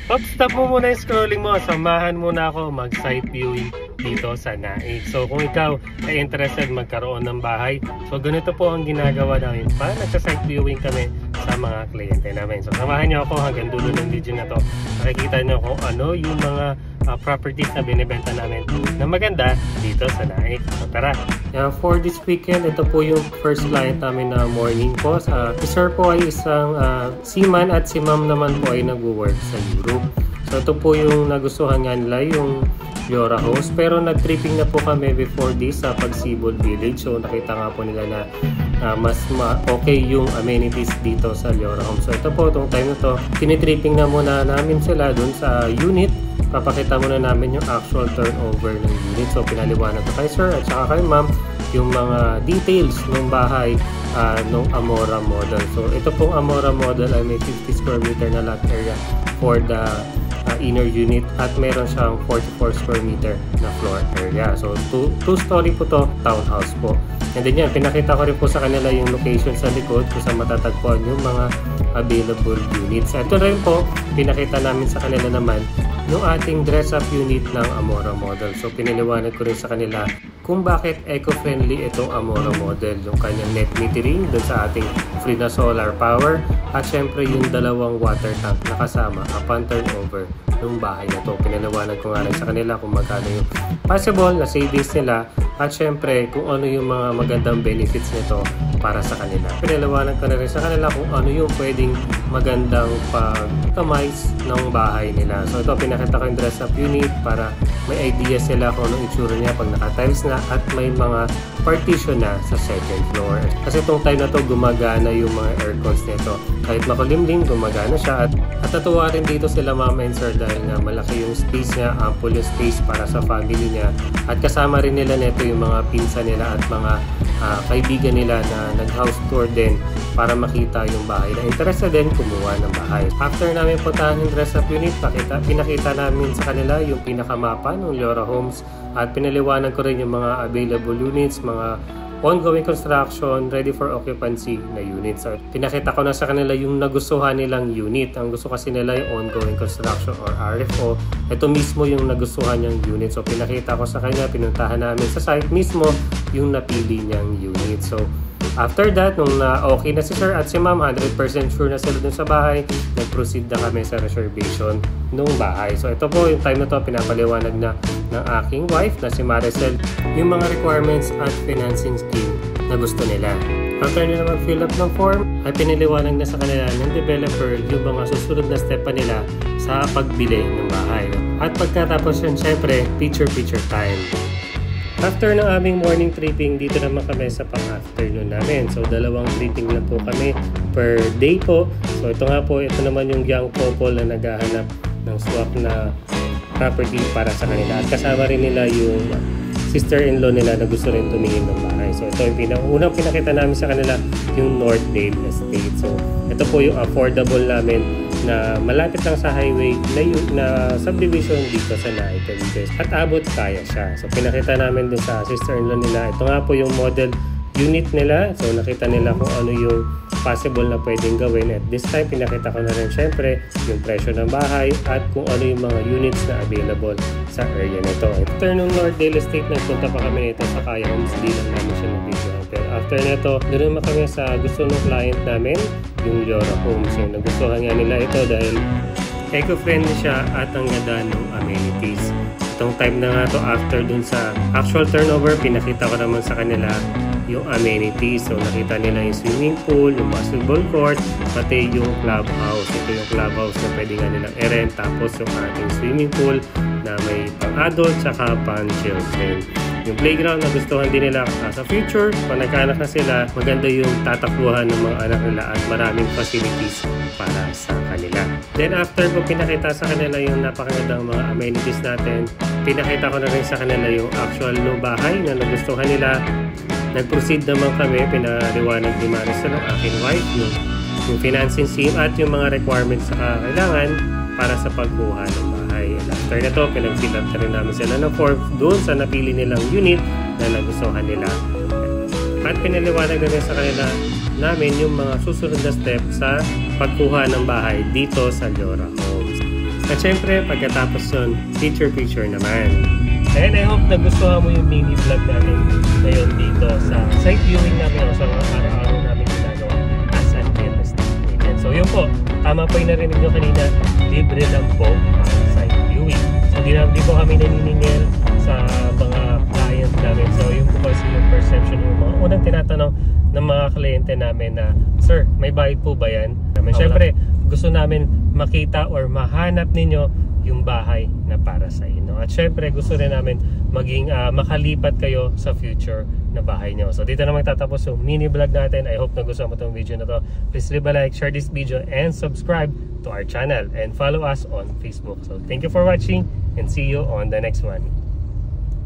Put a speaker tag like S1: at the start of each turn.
S1: Stop mo muna yung scrolling mo. Samahan muna ako mag-site viewing dito sa Naik. So kung ikaw ay interested magkaroon ng bahay, so ganito po ang ginagawa namin pa. Nagsa-site viewing kami sa mga kliyente namin. So samahan nyo ako hanggang dulo ng video na to. Nakikita nyo kung ano yung mga properties na binibenta namin na maganda dito sa Naik. So tara! For this weekend, ito po yung first client namin na morning po. Si sir po ay isang seaman at si ma'am naman po ay nag-work sa Europe. So ito po yung nagustuhan nga nila, yung Liora Homes. Pero nag-tripping na po kami before this sa Pagsibol Village. So nakita nga po nila na mas okay yung amenities dito sa Liora Homes. So ito po, itong time na to, tinitripping na muna namin sila dun sa unit. Papakita muna namin yung actual turnover ng unit. So pinaliwanag ko kay sir at saka kay ma'am yung mga details ng bahay ng Amora model. So ito pong Amora model ay may 50 square meter na lot area for the inner unit at meron siyang 44 square meter na floor area. So two-story po to, townhouse po. And then yan, pinakita ko rin po sa kanila yung location sa likod kung saan matatagpuan yung mga available units. Ito rin po, pinakita namin sa kanila naman yung ating dress-up unit ng Amora model. So piniliwanag ko rin sa kanila kung bakit eco-friendly itong Amora model. Yung kanyang net metering dun sa ating free na solar power at syempre yung dalawang water tank na kasama upon turnover ng bahay na to. Pinaliwanag ko nga rin sa kanila kung magkano yung possible na savings nila at syempre kung ano yung mga magandang benefits nito para sa kanila. Pinaliwanag ko na rin sa kanila kung ano yung pwedeng magandang pag-customize ng bahay nila. So ito, pinakita ko yung dress-up unit para may idea sila kung anong itsura niya pag naka-tiles na at may mga partition na sa second floor. Kasi itong time na to gumagana yung mga aircons nito. Kahit makulimlim, gumagana siya at natuwa rin dito sila mama and sir dahil nga malaki yung space niya, ample yung space para sa family niya at kasama rin nila neto yung mga pinsa nila at mga kaibigan nila na nag-house tour din para makita yung bahay na interested din kumuha ng bahay. After namin puntahan yung dress-up unit, pinakita namin sa kanila yung pinakamapa ng Liora Homes at pinaliwanag ko rin yung mga available units, mga ongoing construction, ready for occupancy na units. So, pinakita ko na sa kanila yung nagustuhan nilang unit. Ang gusto kasi nila yung ongoing construction or RFO. Ito mismo yung nagustuhan niyang unit. So, pinakita ko sa kanya, pinuntahan namin sa site mismo yung napili niyang unit. So, after that, nung okay na si sir at si ma'am, 100% sure na sila dun sa bahay, nag-proceed na kami sa reservation ng bahay. So ito po, yung time na to, pinapaliwanag na ng aking wife na si Maricel yung mga requirements at financing scheme na gusto nila. After nila mag-fill up ng form, ay piniliwanag na sa kanila ng developer yung mga susunod na step pa nila sa pagbili ng bahay. At pagkatapos yun, syempre, picture time. After ng aming morning tripping, dito naman kami sa pang-afternoon namin. So, 2 tripping lang po kami per day po. So, ito nga po, ito naman yung young couple na naghahanap ng swap na property para sa kanila. At kasama rin nila yung sister-in-law nila na gusto rin tumingin ng bahay. So, ito yung unang pinakita namin sa kanila, yung Northdale Estate. So, ito po yung affordable namin na malapit lang sa highway na subdivision dito sa Naik. At abot kaya siya. So pinakita namin dun sa sister-in-law nila. Ito nga po yung model unit nila. So nakita nila kung ano yung possible na pwedeng gawin. At this time pinakita ko na rin syempre yung presyo ng bahay at kung ano yung mga units na available sa area nito. After nung Northdale Estate, nagpunta pa kami nito sa Kaya Homes. Di lang namin siya nag-video. Pero after nito, doon naman kami sa gusto ng client namin, yung Liora Homes. Yung nagustuhan nga nila ito dahil eco-friendly siya at ang ganda ng amenities. Itong time na nga to, after dun sa actual turnover, pinakita ko naman sa kanila yung amenities. So nakita nila yung swimming pool, yung basketball court, pati yung clubhouse. Ito yung clubhouse na pwede nga nilang i-rent. Tapos yung ating swimming pool na may pang-adult tsaka pang-children. Yung playground na gustuhan din nila sa future, pag nagkaanak na sila, maganda yung tatakbuhan ng mga anak nila at maraming facilities para sa kanila. Then after ko pinakita sa kanila yung napakagandang mga amenities natin, pinakita ko na rin sa kanila yung actual no bahay na nagustuhan nila. Nag-proceed naman kami, pinaliwanag ni Maricel ng aking wife yung financing scheme at yung mga requirements sa kailangan para sa pagkuha ng bahay. After na to, pinag-fill up na rin namin sila ng form doon sa napili nilang unit na nagustuhan nila. At pinaliwanag na rin sa kanila namin yung mga susunod na step sa pagkuha ng bahay dito sa Liora Homes. At syempre, pagkatapos nun, picture naman. And I hope nagustuhan mo yung mini vlog natin ngayon dito sa site viewing namin o sa mga araw-araw namin ginagawa as an real estate agent. So yun po, tama po yung narinig nyo kanina, libre lang po ang site viewing. So di po kami naniningil sa mga client namin. So yun po kasi yung perception yung mga unang tinatanong ng mga kliyente namin na, Sir, may bayad po ba yan? Siyempre, gusto namin makita or mahanap ninyo yung bahay na para sa inyo. At syempre, gusto rin namin maging makalipat kayo sa future na bahay nyo. So dito na magtatapos yung mini vlog natin. I hope nagustuhan mo itong video na to. Please leave a like, share this video, and subscribe to our channel. And follow us on Facebook. So thank you for watching and see you on the next one.